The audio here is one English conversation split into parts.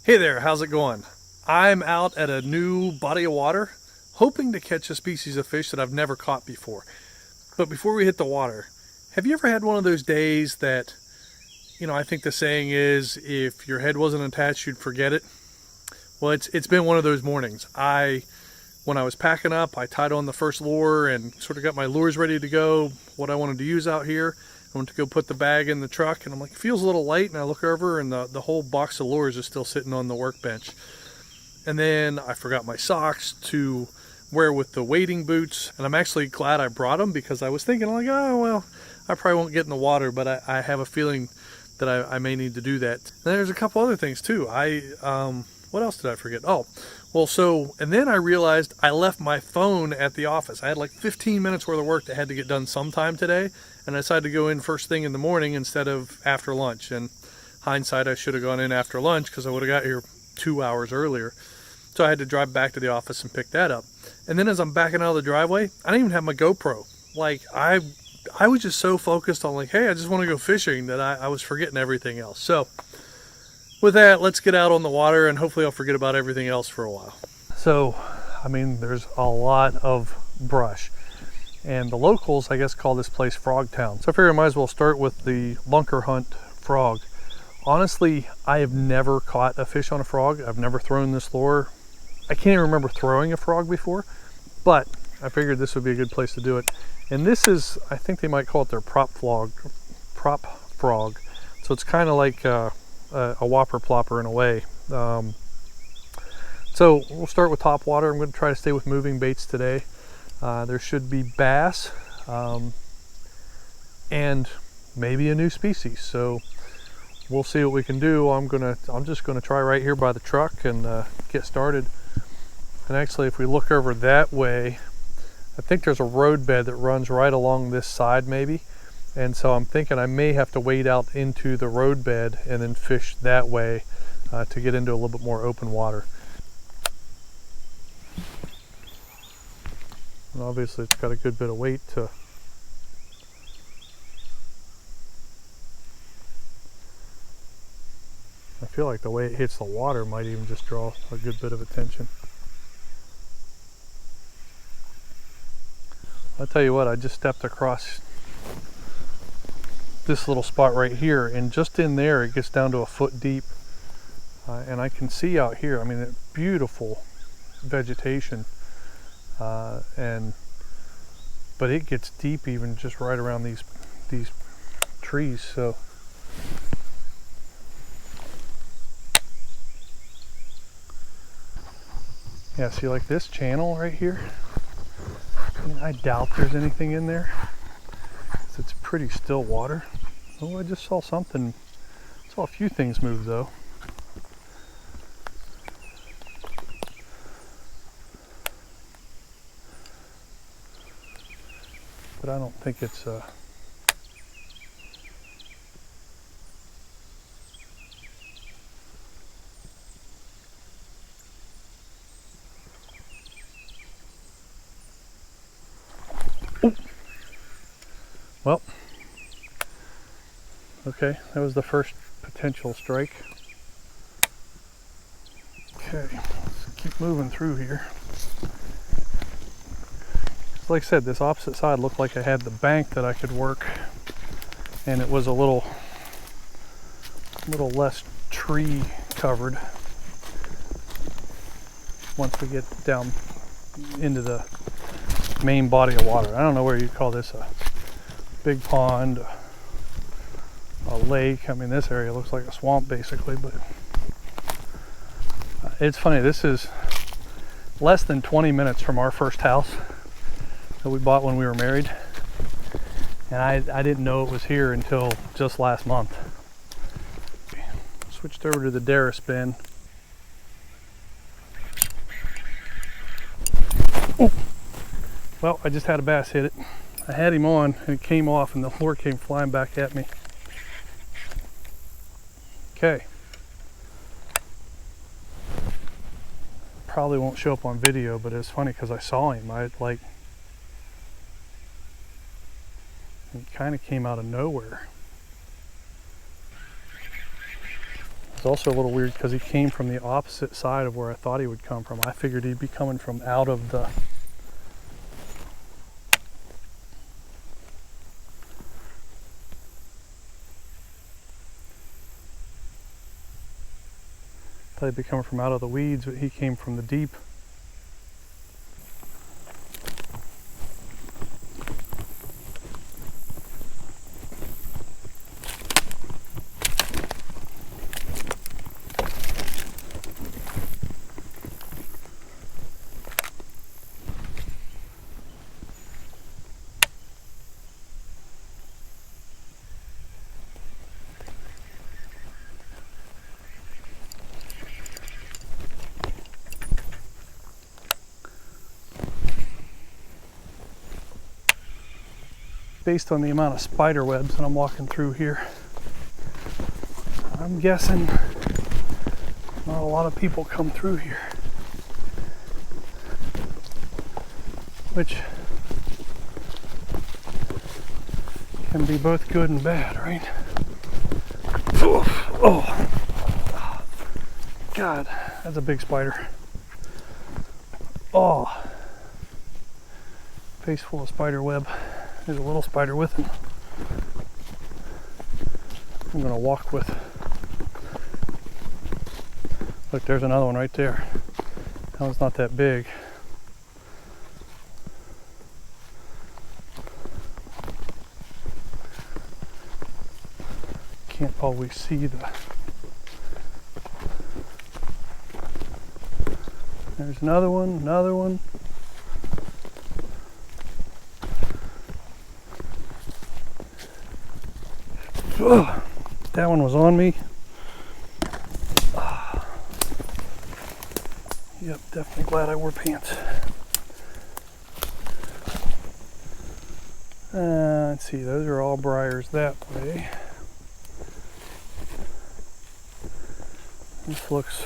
Hey there, how's it going? I'm out at a new body of water, hoping to catch a species of fish that I've never caught before. But before we hit the water, have you ever had one of those days that, I think the saying is, if your head wasn't attached, you'd forget it? Well, it's been one of those mornings. When I was packing up, I tied on the first lure and sort of got my lures ready to go, what I wanted to use out here. I went to go put the bag in the truck, and I'm like, it feels a little light, and I look over, and the whole box of lures is still sitting on the workbench. And then I forgot my socks to wear with the wading boots, and I'm actually glad I brought them, because I was thinking, like, oh, well, I probably won't get in the water, but I have a feeling that I may need to do that. And there's a couple other things, too. What else did I forget? Oh, well, and then I realized I left my phone at the office. I had like 15 minutes worth of work that had to get done sometime today, and I decided to go in first thing in the morning instead of after lunch. And hindsight, I should have gone in after lunch because I would have got here 2 hours earlier. So I had to drive back to the office and pick that up. And then as I'm backing out of the driveway, I didn't even have my GoPro. Like, I was just so focused on, like, hey, I just want to go fishing, that I was forgetting everything else. So with that, let's get out on the water, and hopefully I'll forget about everything else for a while. So, there's a lot of brush. And the locals, I guess, call this place Frog Town. So I figure I might as well start with the lunker hunt frog. Honestly, I have never caught a fish on a frog. I've never thrown this lure. I can't even remember throwing a frog before, but I figured this would be a good place to do it. And this is, I think they might call it their prop frog. So it's kind of like a whopper plopper in a way. So we'll start with top water. I'm going to try to stay with moving baits today. There should be bass and maybe a new species. So we'll see what we can do. I'm just gonna try right here by the truck and get started. And actually, if we look over that way, I think there's a road bed that runs right along this side maybe. And so I'm thinking I may have to wade out into the road bed and then fish that way to get into a little bit more open water. And obviously it's got a good bit of weight to I feel like the way it hits the water might even just draw a good bit of attention. I'll tell you what, I just stepped across this little spot right here, and just in there it gets down to a foot deep, and I can see out here, beautiful vegetation, but it gets deep even just right around these trees. So yeah, see, like this channel right here, I doubt there's anything in there. It's pretty still water. Oh, I just saw something. Saw a few things move though. But I don't think it's well, okay, that was the first potential strike. Okay, let's keep moving through here. Like I said, this opposite side looked like I had the bank that I could work, and it was a little less tree covered once we get down into the main body of water. I don't know where you call this, a big pond, a lake. This area looks like a swamp basically, but it's funny, this is less than 20 minutes from our first house that we bought when we were married, and I didn't know it was here until just last month. Switched over to the Darris bin. Oh, well, I just had a bass hit it. I had him on and it came off, and the lure came flying back at me. Okay, probably won't show up on video, but it's funny because I saw him. It kind of came out of nowhere. also a little weird because he came from the opposite side of where I thought he would come from. I figured he'd be coming from out of the... thought he'd be coming from out of the weeds, but he came from the deep. Based on the amount of spider webs that I'm walking through here, I'm guessing not a lot of people come through here, which can be both good and bad, right? Oh, God, that's a big spider. Oh, face full of spider web. There's a little spider with him. I'm gonna walk with. Look, there's another one right there. That one's not that big. Can't always see the... There's another one, another one. Ugh, that one was on me. Yep, definitely glad I wore pants. Let's see, those are all briars that way. This looks...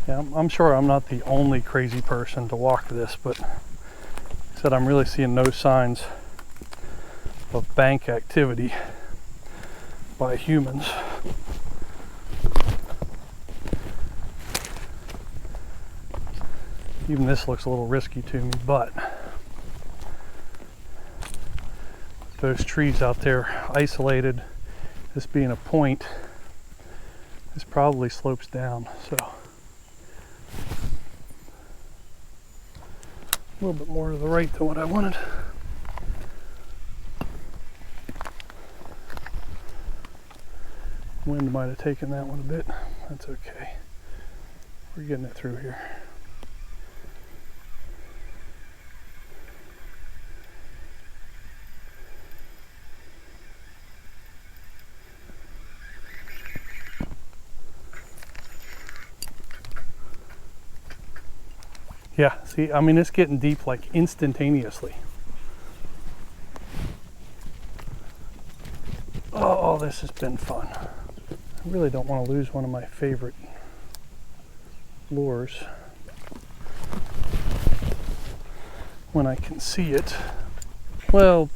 Yeah, I'm sure I'm not the only crazy person to walk this, but like I said, I'm really seeing no signs of bank activity by humans. Even this looks a little risky to me, but those trees out there isolated, this being a point, this probably slopes down, so a little bit more to the right than what I wanted. Wind might have taken that one a bit. That's okay. We're getting it through here. Yeah, see, I mean, it's getting deep like instantaneously. Oh, this has been fun. I really don't want to lose one of my favorite lures when I can see it. Well,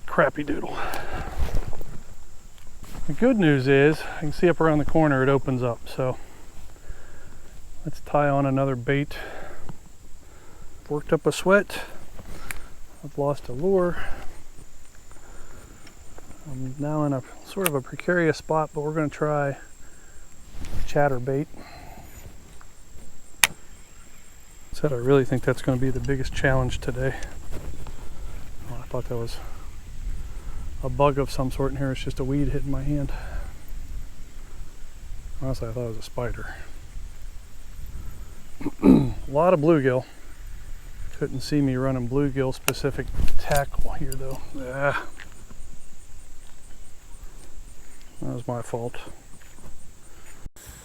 crappy doodle. The good news is I can see up around the corner it opens up, so let's tie on another bait. Worked up a sweat. I've lost a lure. I'm now in a sort of a precarious spot, but we're going to try chatterbait. Said I really think that's going to be the biggest challenge today. Oh, I thought that was a bug of some sort in here. It's just a weed hitting my hand. Honestly, I thought it was a spider. A lot of bluegill. Couldn't see me running bluegill specific tackle here though. Ah. That was my fault.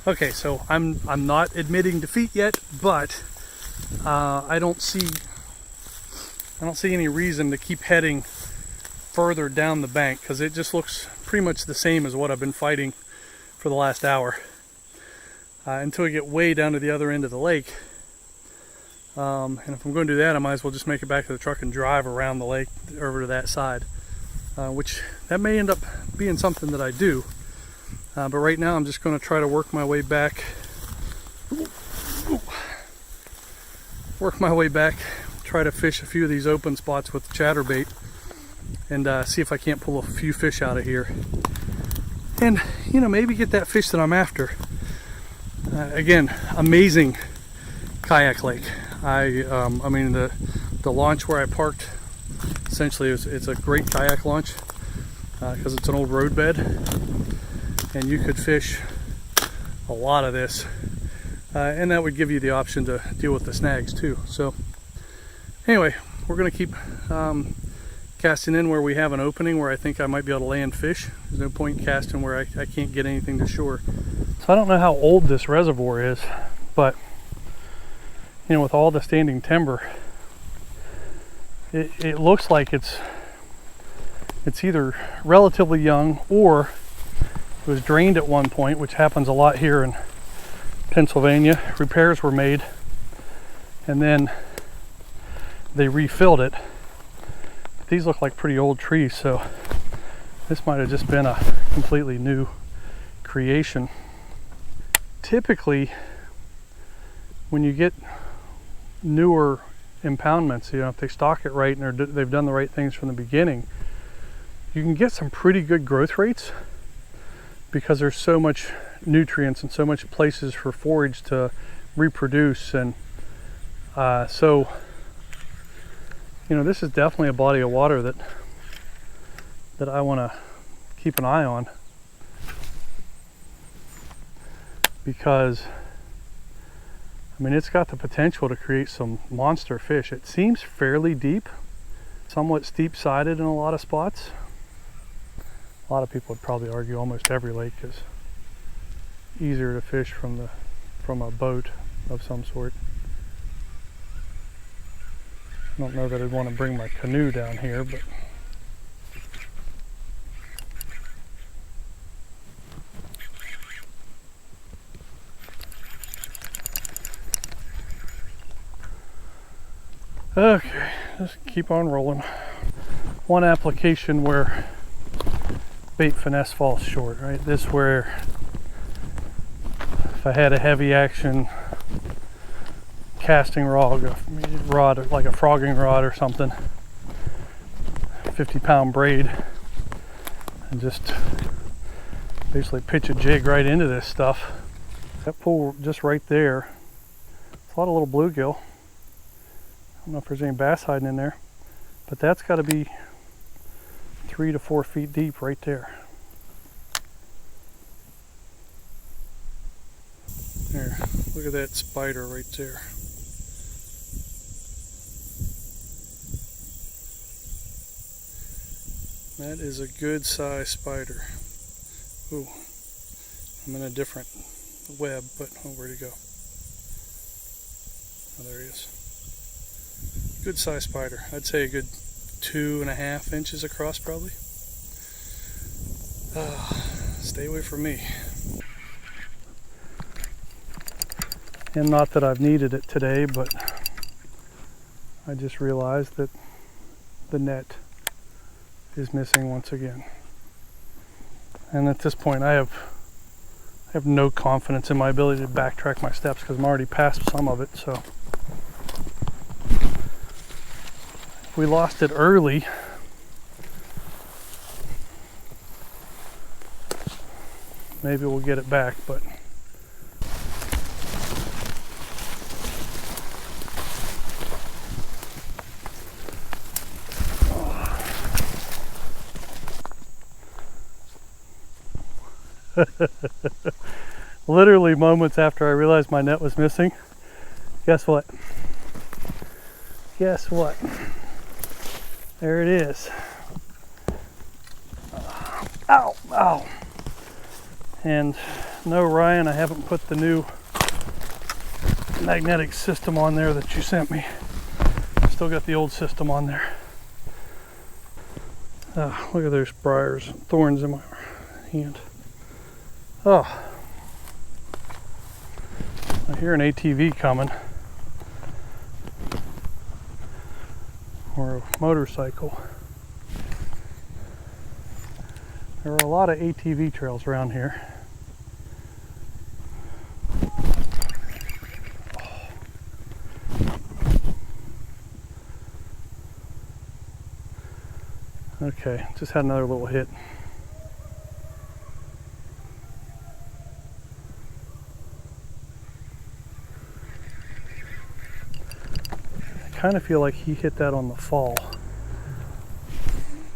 Okay, so I'm not admitting defeat yet, but I don't see any reason to keep heading further down the bank because it just looks pretty much the same as what I've been fighting for the last hour until we get way down to the other end of the lake. And if I'm going to do that, I might as well just make it back to the truck and drive around the lake over to that side, which that may end up being something that I do. But right now I'm just going to try to work my way back. Try to fish a few of these open spots with the chatterbait and see if I can't pull a few fish out of here. And, you know, maybe get that fish that I'm after. Again, amazing kayak lake. I mean, the launch where I parked, essentially it's a great kayak launch because it's an old roadbed, and you could fish a lot of this, and that would give you the option to deal with the snags too. So anyway, we're going to keep casting in where we have an opening where I think I might be able to land fish. There's no point casting where I can't get anything to shore. So I don't know how old this reservoir is, but you know, with all the standing timber, it looks like it's either relatively young or it was drained at one point, which happens a lot here in Pennsylvania. Repairs were made and then they refilled it. These look like pretty old trees, so this might have just been a completely new creation. Typically, when you get newer impoundments, you know, if they stock it right and they've done the right things from the beginning, you can get some pretty good growth rates because there's so much nutrients and so much places for forage to reproduce. And so, you know, this is definitely a body of water that I want to keep an eye on, because I mean, it's got the potential to create some monster fish. It seems fairly deep, somewhat steep-sided in a lot of spots. A lot of people would probably argue almost every lake is easier to fish from a boat of some sort. I don't know that I'd want to bring my canoe down here, but okay, just keep on rolling. One application where Bait Finesse falls short, right? This where if I had a heavy action casting rod like a frogging rod or something, 50-pound braid, and just basically pitch a jig right into this stuff. That pool just right there, it's a lot of little bluegill. I don't know if there's any bass hiding in there, but that's got to be 3 to 4 feet deep right there. There, look at that spider right there. That is a good size spider. Ooh, I'm in a different web, but oh, where'd he go? Oh, there he is. Good size spider. I'd say a good 2.5 inches across probably. Stay away from me. And not that I've needed it today, but I just realized that the net is missing once again. And at this point I have no confidence in my ability to backtrack my steps because I'm already past some of it. So if we lost it early, maybe we'll get it back, but literally moments after I realized my net was missing, guess what? Guess what? There it is. Ow, ow. And no, Ryan, I haven't put the new magnetic system on there that you sent me. Still got the old system on there. Look at those briars and thorns in my hand. Oh, I hear an ATV coming, or a motorcycle. There are a lot of ATV trails around here. Okay, just had another little hit. I kind of feel like he hit that on the fall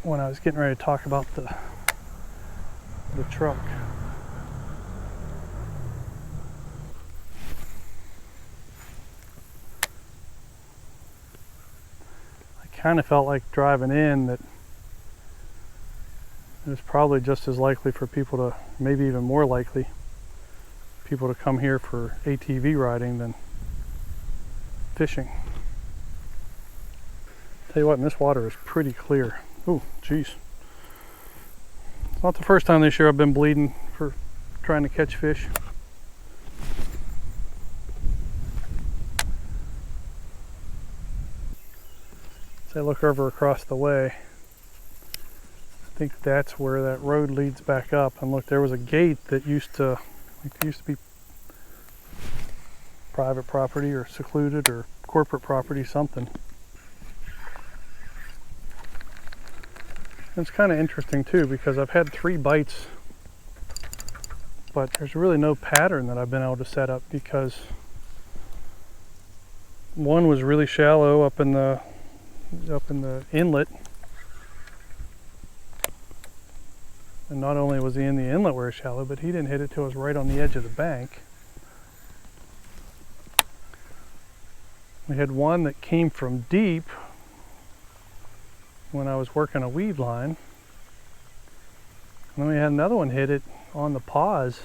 when I was getting ready to talk about the truck. I kind of felt like driving in that it was probably just as likely for people to, maybe even more likely, people to come here for ATV riding than fishing. Tell you what, and this water is pretty clear. Oh, geez. It's not the first time this year I've been bleeding for trying to catch fish. As I look over across the way, I think that's where that road leads back up. And look, there was a gate that used to be private property or secluded or corporate property, something. It's kind of interesting too, because I've had 3 bites, but there's really no pattern that I've been able to set up, because one was really shallow up in the inlet, and not only was he in the inlet where it's shallow, but he didn't hit it till it was right on the edge of the bank. We had one that came from deep when I was working a weed line, and then we had another one hit it on the pause.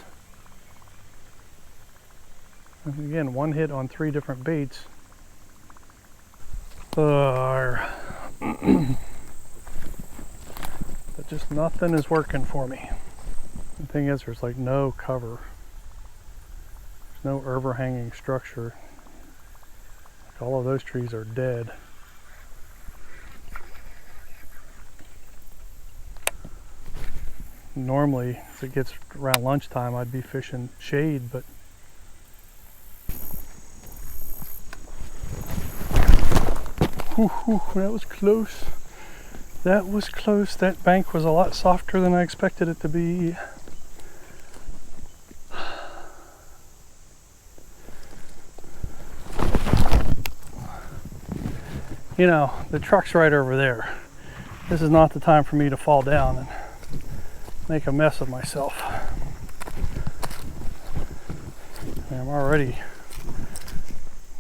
And again, one hit on 3 different baits. But just nothing is working for me. The thing is, there's like no cover. There's no overhanging structure. Like all of those trees are dead. Normally, if it gets around lunchtime, I'd be fishing shade, but that was close. That was close. That bank was a lot softer than I expected it to be. You know, the truck's right over there. This is not the time for me to fall down and make a mess of myself. I'm already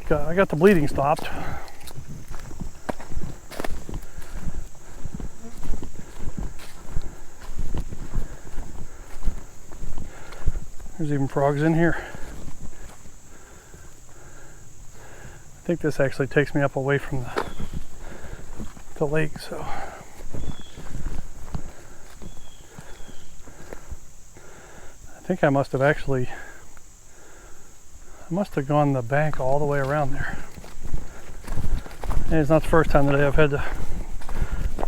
I got the bleeding stopped. There's even frogs in here. I think this actually takes me up away from the lake, so I think I must have gone the bank all the way around there. And it's not the first time today I've had to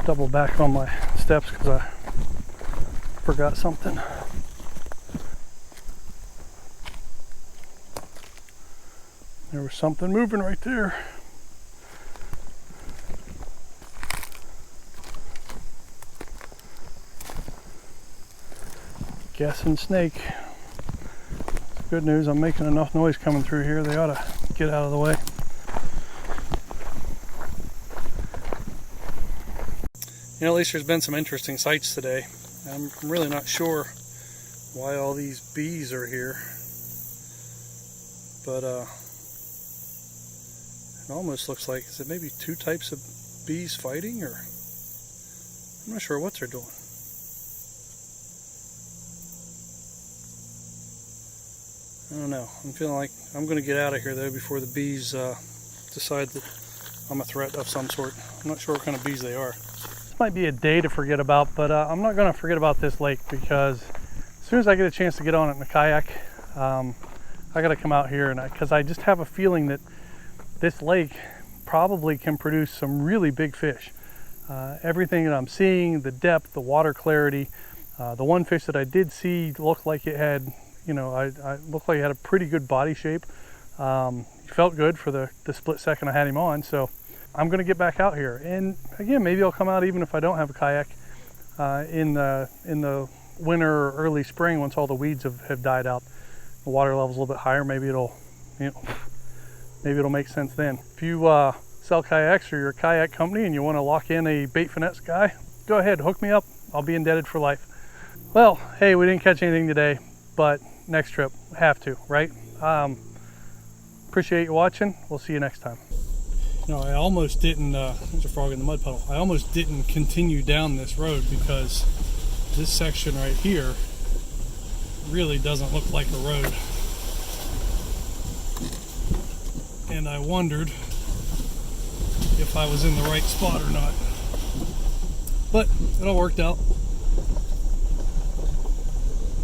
double back on my steps because I forgot something. There was something moving right there. Guessing snake. Good news, I'm making enough noise coming through here. They ought to get out of the way. You know, at least there's been some interesting sights today. I'm really not sure why all these bees are here, but it almost looks like, is it maybe 2 types of bees fighting, or I'm not sure what they're doing. I don't know. I'm feeling like I'm going to get out of here though before the bees decide that I'm a threat of some sort. I'm not sure what kind of bees they are. This might be a day to forget about, but I'm not going to forget about this lake, because as soon as I get a chance to get on it in a kayak, I got to come out here, and because I just have a feeling that this lake probably can produce some really big fish. Everything that I'm seeing, the depth, the water clarity, the one fish that I did see looked like it had, you know, I looked like it had a pretty good body shape. He felt good for the split second I had him on, so I'm going to get back out here. And again, maybe I'll come out even if I don't have a kayak. in the winter or early spring, once all the weeds have died out, the water level's a little bit higher. Maybe it'll make sense then. If you sell kayaks or you're a kayak company and you want to lock in a Bait Finesse guy, go ahead, hook me up. I'll be indebted for life. Well, hey, we didn't catch anything today, but next trip, have to, right? Appreciate you watching. We'll see you next time. No, I almost didn't, there's a frog in the mud puddle. I almost didn't continue down this road because this section right here really doesn't look like a road. And I wondered if I was in the right spot or not. But it all worked out.